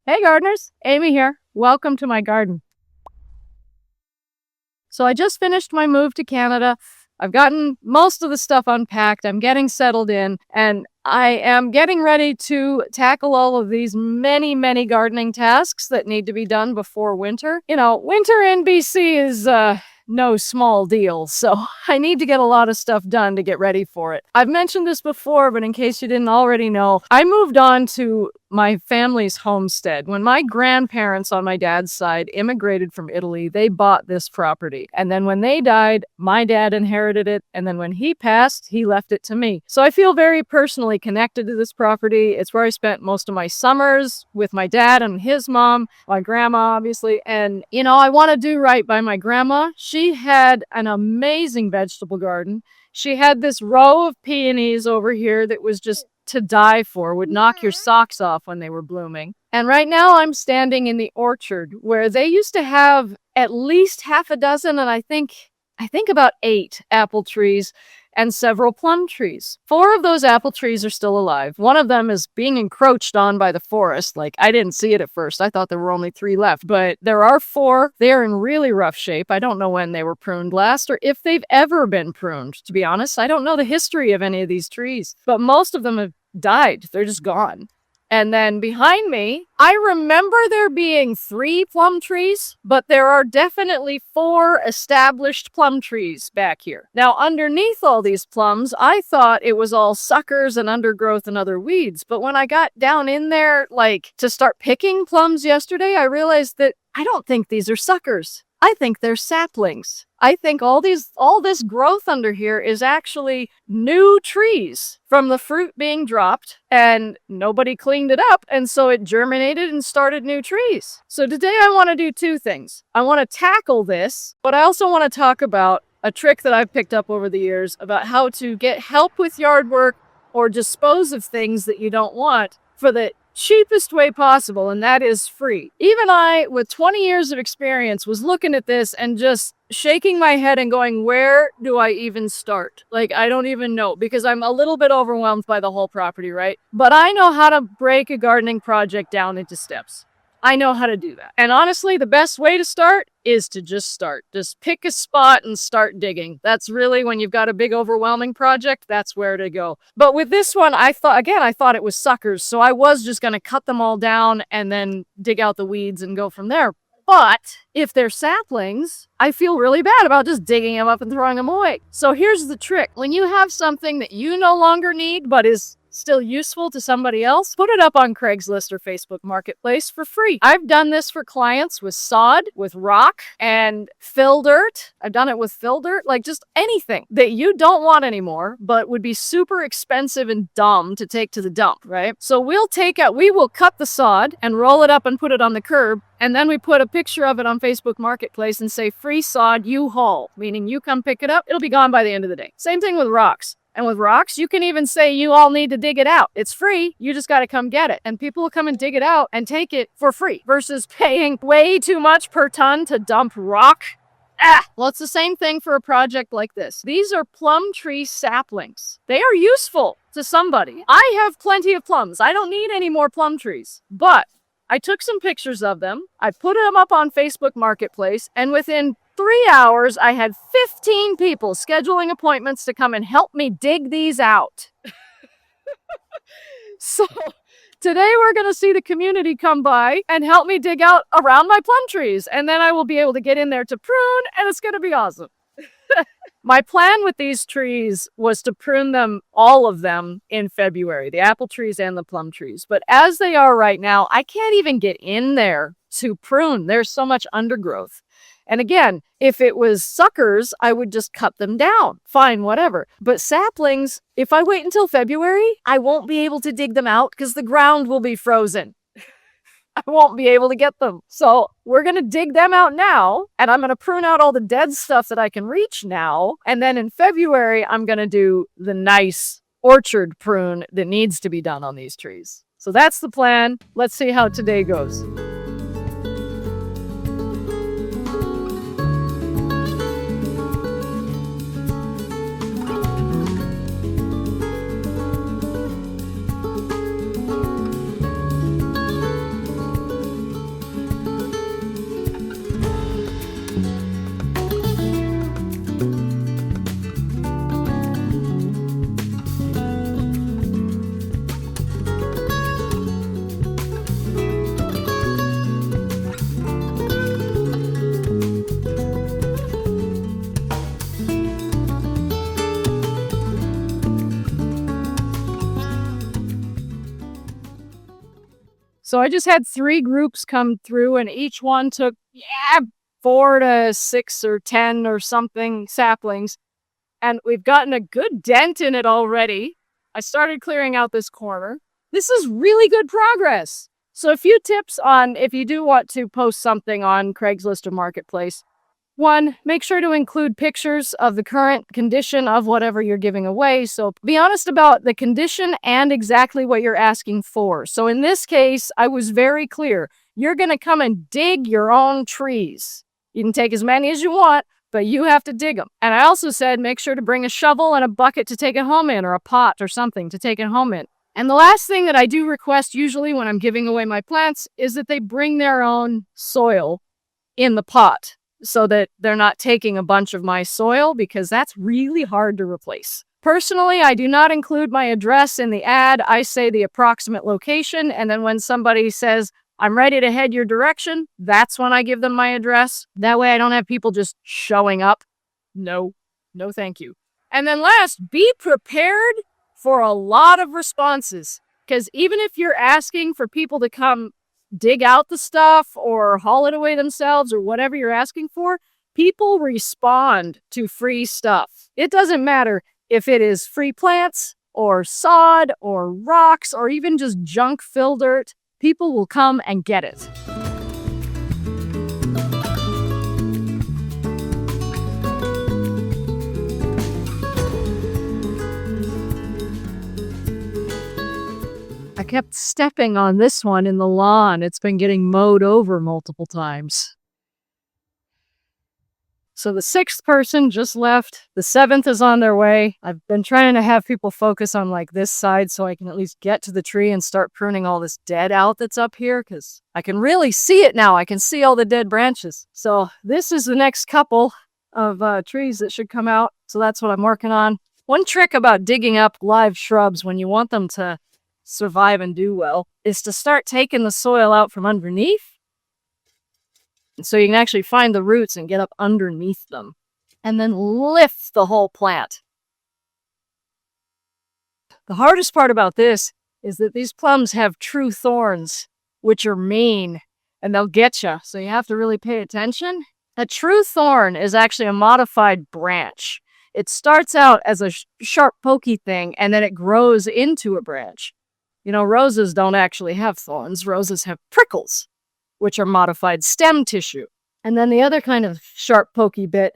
Hey gardeners, Amy here. Welcome to my garden. So I just finished my move to Canada. I've gotten most of the stuff unpacked. I'm getting settled in, and I am getting ready to tackle all of these many gardening tasks that need to be done before winter. You know, winter in BC is no small deal, so I need to get a lot of stuff done to get ready for it. I've mentioned this before, but in case you didn't already know, I moved on to my family's homestead. When my grandparents on my dad's side immigrated from Italy, they bought this property. And then when they died, my dad inherited it. And then when he passed, he left it to me. So I feel very personally connected to this property. It's where I spent most of my summers with my dad and his mom, my grandma, obviously. And, you know, I want to do right by my grandma. She had an amazing vegetable garden. She had this row of peonies over here that was just to die for, would knock your socks off when they were blooming. And right now I'm standing in the orchard where they used to have at least half a dozen, and I think about 8 apple trees and several plum trees. 4 of those apple trees are still alive. One of them is being encroached on by the forest. Like, I didn't see it at first. I thought there were only 3 left, but there are 4. They're in really rough shape. I don't know when they were pruned last or if they've ever been pruned, to be honest. I don't know the history of any of these trees, but most of them have died. They're just gone. And then behind me, I remember there being 3 plum trees, but there are definitely 4 established plum trees back here. Now, underneath all these plums, I thought it was all suckers and undergrowth and other weeds. But when I got down in there, like, to start picking plums yesterday, I realized that I don't think these are suckers. I think they're saplings. I think all this growth under here is actually new trees from the fruit being dropped, and nobody cleaned it up, and so it germinated and started new trees. So today I want to do 2 things. I want to tackle this, but I also want to talk about a trick that I've picked up over the years about how to get help with yard work or dispose of things that you don't want for the cheapest way possible, and that is free. Even I, with 20 years of experience, was looking at this and just shaking my head and going, where do I even start? Like, I don't even know, because I'm a little bit overwhelmed by the whole property, right? But I know how to break a gardening project down into steps. I know how to do that. And honestly, the best way to start is to just start. Just pick a spot and start digging. That's really, when you've got a big overwhelming project, that's where to go. But with this one, I thought it was suckers. So I was just going to cut them all down and then dig out the weeds and go from there. But if they're saplings, I feel really bad about just digging them up and throwing them away. So here's the trick. When you have something that you no longer need, but is still useful to somebody else, put it up on Craigslist or Facebook Marketplace for free. I've done this for clients with sod, with rock, and fill dirt. I've done it with fill dirt, like just anything that you don't want anymore, but would be super expensive and dumb to take to the dump, right? So we will cut the sod and roll it up and put it on the curb. And then we put a picture of it on Facebook Marketplace and say, free sod, you haul, meaning you come pick it up. It'll be gone by the end of the day. Same thing with rocks. And with rocks, you can even say you all need to dig it out. It's free. You just got to come get it. And people will come and dig it out and take it for free versus paying way too much per ton to dump rock. Well, it's the same thing for a project like this. These are plum tree saplings. They are useful to somebody. I have plenty of plums. I don't need any more plum trees. But I took some pictures of them. I put them up on Facebook Marketplace, and within 3 hours, I had 15 people scheduling appointments to come and help me dig these out. So today we're going to see the community come by and help me dig out around my plum trees. And then I will be able to get in there to prune, and it's going to be awesome. My plan with these trees was to prune them, all of them, in February, the apple trees and the plum trees. But as they are right now, I can't even get in there to prune. There's so much undergrowth. And again, if it was suckers, I would just cut them down. Fine, whatever. But saplings, if I wait until February, I won't be able to dig them out because the ground will be frozen. I won't be able to get them. So we're going to dig them out now, and I'm going to prune out all the dead stuff that I can reach now. And then in February, I'm going to do the nice orchard prune that needs to be done on these trees. So that's the plan. Let's see how today goes. So I just had 3 groups come through, and each one took, 4 to 6 or 10 or something saplings. And we've gotten a good dent in it already. I started clearing out this corner. This is really good progress. So a few tips on if you do want to post something on Craigslist or Marketplace. 1, make sure to include pictures of the current condition of whatever you're giving away. So be honest about the condition and exactly what you're asking for. So in this case, I was very clear. You're going to come and dig your own trees. You can take as many as you want, but you have to dig them. And I also said, make sure to bring a shovel and a bucket to take it home in, or a pot or something to take it home in. And the last thing that I do request usually when I'm giving away my plants is that they bring their own soil in the pot so that they're not taking a bunch of my soil, because that's really hard to replace. Personally, I do not include my address in the ad. I say the approximate location, and then when somebody says, I'm ready to head your direction, that's when I give them my address. That way I don't have people just showing up. No thank you. And then last, be prepared for a lot of responses, because even if you're asking for people to come dig out the stuff or haul it away themselves or whatever you're asking for, people respond to free stuff. It doesn't matter if it is free plants or sod or rocks or even just junk fill dirt. People will come and get it. I kept stepping on this one in the lawn. It's been getting mowed over multiple times. So the 6th person just left. The 7th is on their way. I've been trying to have people focus on like this side so I can at least get to the tree and start pruning all this dead out that's up here, because I can really see it now. I can see all the dead branches. So this is the next couple of trees that should come out. So that's what I'm working on. One trick about digging up live shrubs when you want them to survive and do well is to start taking the soil out from underneath, so you can actually find the roots and get up underneath them, and then lift the whole plant. The hardest part about this is that these plums have true thorns, which are mean, and they'll get you, so you have to really pay attention. A true thorn is actually a modified branch. It starts out as a sharp, pokey thing, and then it grows into a branch. You know, roses don't actually have thorns. Roses have prickles, which are modified stem tissue. And then the other kind of sharp, pokey bit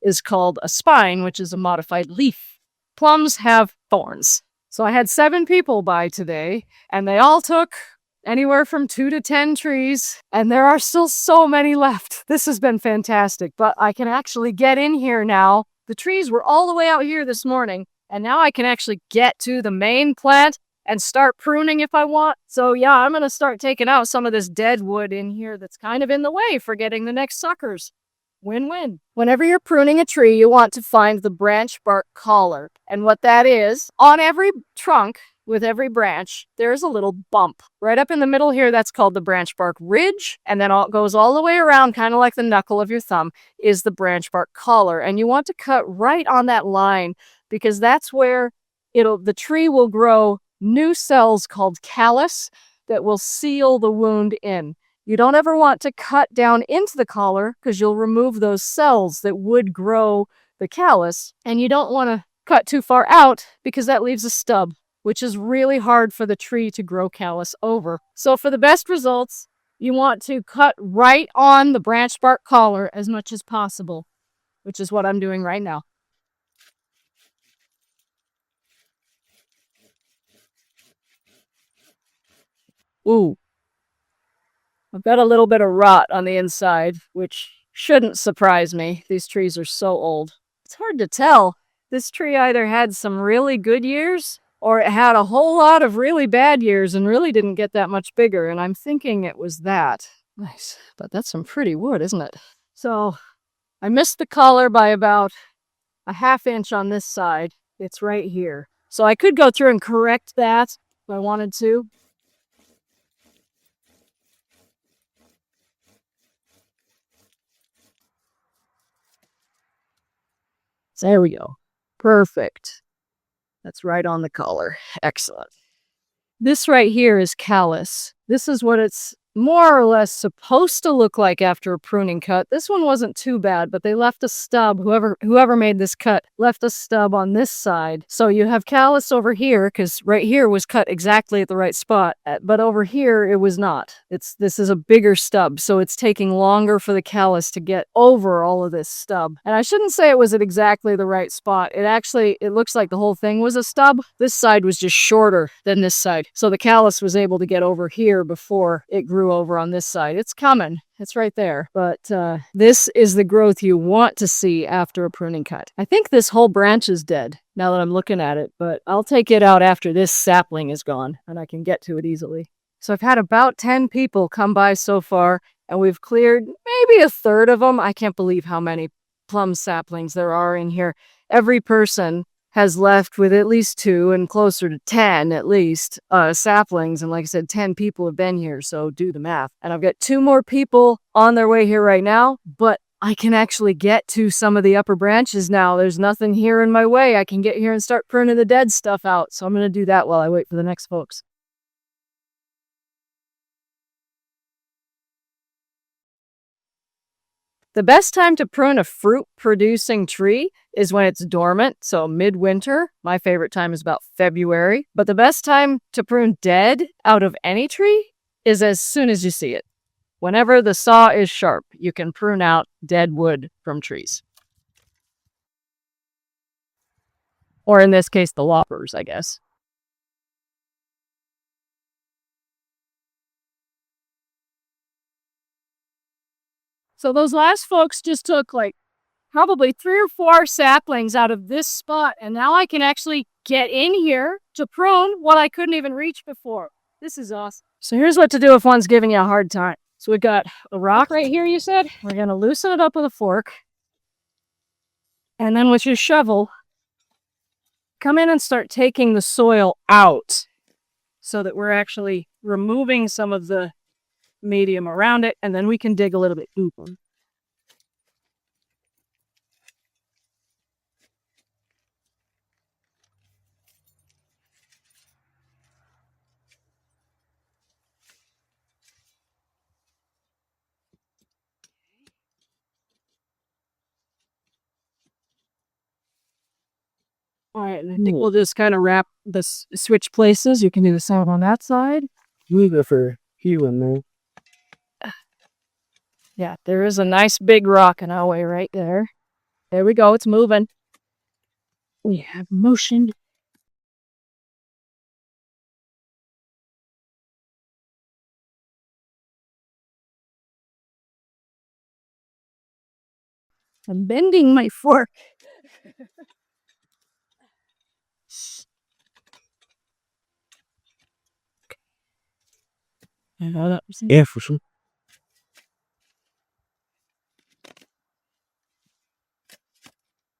is called a spine, which is a modified leaf. Plums have thorns. So I had 7 people by today, and they all took anywhere from 2 to 10 trees, and there are still so many left. This has been fantastic, but I can actually get in here now. The trees were all the way out here this morning, and now I can actually get to the main plant and start pruning if I want. So yeah, I'm going to start taking out some of this dead wood in here that's kind of in the way for getting the next suckers. Win-win. Whenever you're pruning a tree, you want to find the branch bark collar. And what that is, on every trunk with every branch, there's a little bump. Right up in the middle here, that's called the branch bark ridge. And then it goes all the way around, kind of like the knuckle of your thumb, is the branch bark collar. And you want to cut right on that line, because that's where the tree will grow new cells called callus that will seal the wound in. You don't ever want to cut down into the collar, because you'll remove those cells that would grow the callus, and you don't want to cut too far out because that leaves a stub, which is really hard for the tree to grow callus over. So for the best results, you want to cut right on the branch bark collar as much as possible, which is what I'm doing right now. Ooh. I've got a little bit of rot on the inside, which shouldn't surprise me. These trees are so old. It's hard to tell. This tree either had some really good years, or it had a whole lot of really bad years and really didn't get that much bigger, and I'm thinking it was that. Nice, but that's some pretty wood, isn't it? So I missed the collar by about a ½ inch on this side. It's right here. So I could go through and correct that if I wanted to. There we go. Perfect. That's right on the collar. Excellent. This right here is callus. This is what it's more or less supposed to look like after a pruning cut. This one wasn't too bad, but they left a stub. Whoever made this cut left a stub on this side. So you have callus over here, because right here was cut exactly at the right spot, but over here it was not. This is a bigger stub, so it's taking longer for the callus to get over all of this stub. And I shouldn't say it was at exactly the right spot. It looks like the whole thing was a stub. This side was just shorter than this side. So the callus was able to get over here before it grew over on this side. It's coming. It's right there. But this is the growth you want to see after a pruning cut. I think this whole branch is dead now that I'm looking at it, but I'll take it out after this sapling is gone and I can get to it easily. So I've had about 10 people come by so far, and we've cleared maybe a third of them. I can't believe how many plum saplings there are in here. Every person has left with at least 2 and closer to 10 at least saplings. And like I said, 10 people have been here, so do the math. And I've got 2 more people on their way here right now, but I can actually get to some of the upper branches now. There's nothing here in my way. I can get here and start pruning the dead stuff out. So I'm going to do that while I wait for the next folks. The best time to prune a fruit-producing tree is when it's dormant, so midwinter. My favorite time is about February. But the best time to prune dead out of any tree is as soon as you see it. Whenever the saw is sharp, you can prune out dead wood from trees. Or in this case, the loppers, I guess. So those last folks just took like probably 3 or 4 saplings out of this spot, and now I can actually get in here to prune what I couldn't even reach before. This is awesome. So here's what to do if one's giving you a hard time. So we've got a rock right here, you said? We're going to loosen it up with a fork. And then with your shovel, come in and start taking the soil out so that we're actually removing some of the medium around it, and then we can dig a little bit deeper. All right, and I think we'll just kind of wrap this, switch places. You can do the same on that side. We go for healing there. Yeah, there is a nice big rock in our way right there. There we go, it's moving. We have motion. I'm bending my fork. Yeah, for sure.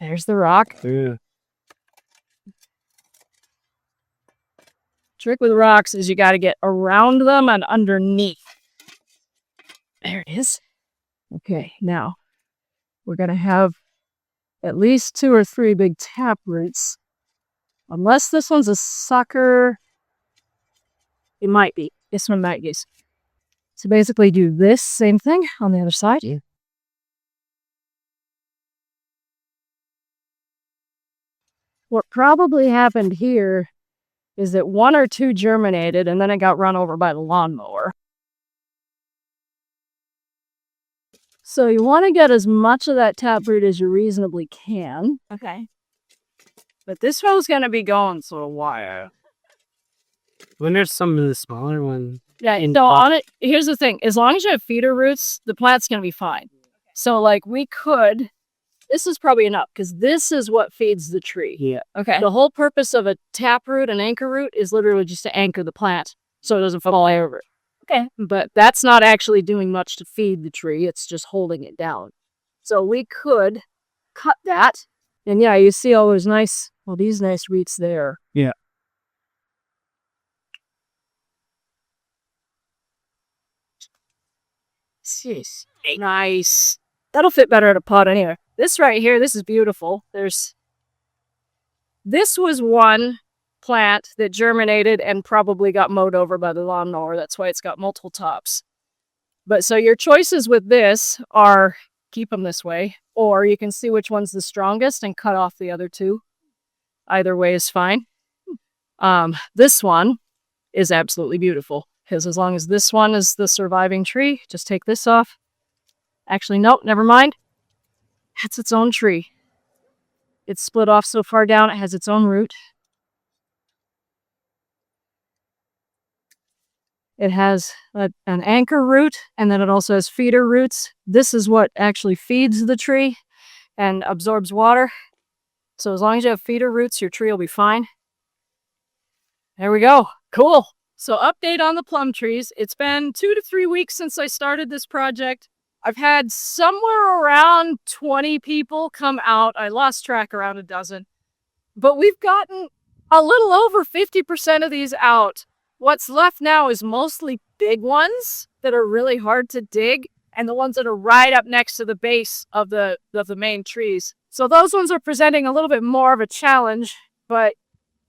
There's the rock. Yeah. Trick with rocks is you got to get around them and underneath. There it is. Okay, now we're going to have at least 2 or 3 big tap roots. Unless this one's a sucker, it might be. This one might be. So basically do this same thing on the other side. Yeah. What probably happened here is that 1 or 2 germinated and then it got run over by the lawnmower. So you want to get as much of that taproot as you reasonably can. Okay. But this one's going to be going for a while. When there's some of the smaller ones. Yeah, so on it, here's the thing. As long as you have feeder roots, the plant's going to be fine. So like we could, this is probably enough because this is what feeds the tree. Yeah. Okay. The whole purpose of a taproot, an anchor root, is literally just to anchor the plant so it doesn't fall over. Okay. But that's not actually doing much to feed the tree. It's just holding it down. So we could cut that. And yeah, you see all those nice, well, these nice roots there. Yeah. Jeez. Nice. That'll fit better in a pot anyway. This right here, this is beautiful. This was one plant that germinated and probably got mowed over by the lawnmower. That's why it's got multiple tops. But so your choices with this are keep them this way, or you can see which one's the strongest and cut off the other two. Either way is fine. This one is absolutely beautiful because as long as this one is the surviving tree, just take this off. Actually, nope, never mind. It's its own tree. It's split off so far down, it has its own root. It has an anchor root, and then it also has feeder roots. This is what actually feeds the tree and absorbs water. So as long as you have feeder roots, your tree will be fine. There we go. Cool. So update on the plum trees. It's been 2 to 3 weeks since I started this project. I've had somewhere around 20 people come out. I lost track, around a dozen. But we've gotten a little over 50% of these out. What's left now is mostly big ones that are really hard to dig, and the ones that are right up next to the base of the main trees. So those ones are presenting a little bit more of a challenge, but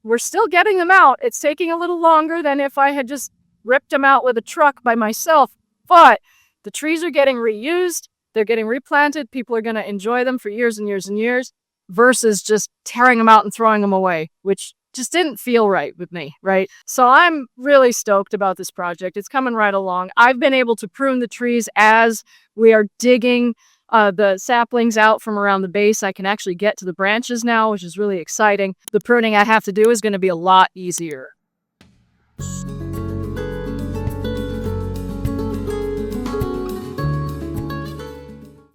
we're still getting them out. It's taking a little longer than if I had just ripped them out with a truck by myself, but the trees are getting reused, they're getting replanted, people are going to enjoy them for years and years and years, versus just tearing them out and throwing them away, which just didn't feel right with me, right? So I'm really stoked about this project. It's coming right along. I've been able to prune the trees as we are digging the saplings out from around the base. I can actually get to the branches now, which is really exciting. The pruning I have to do is going to be a lot easier.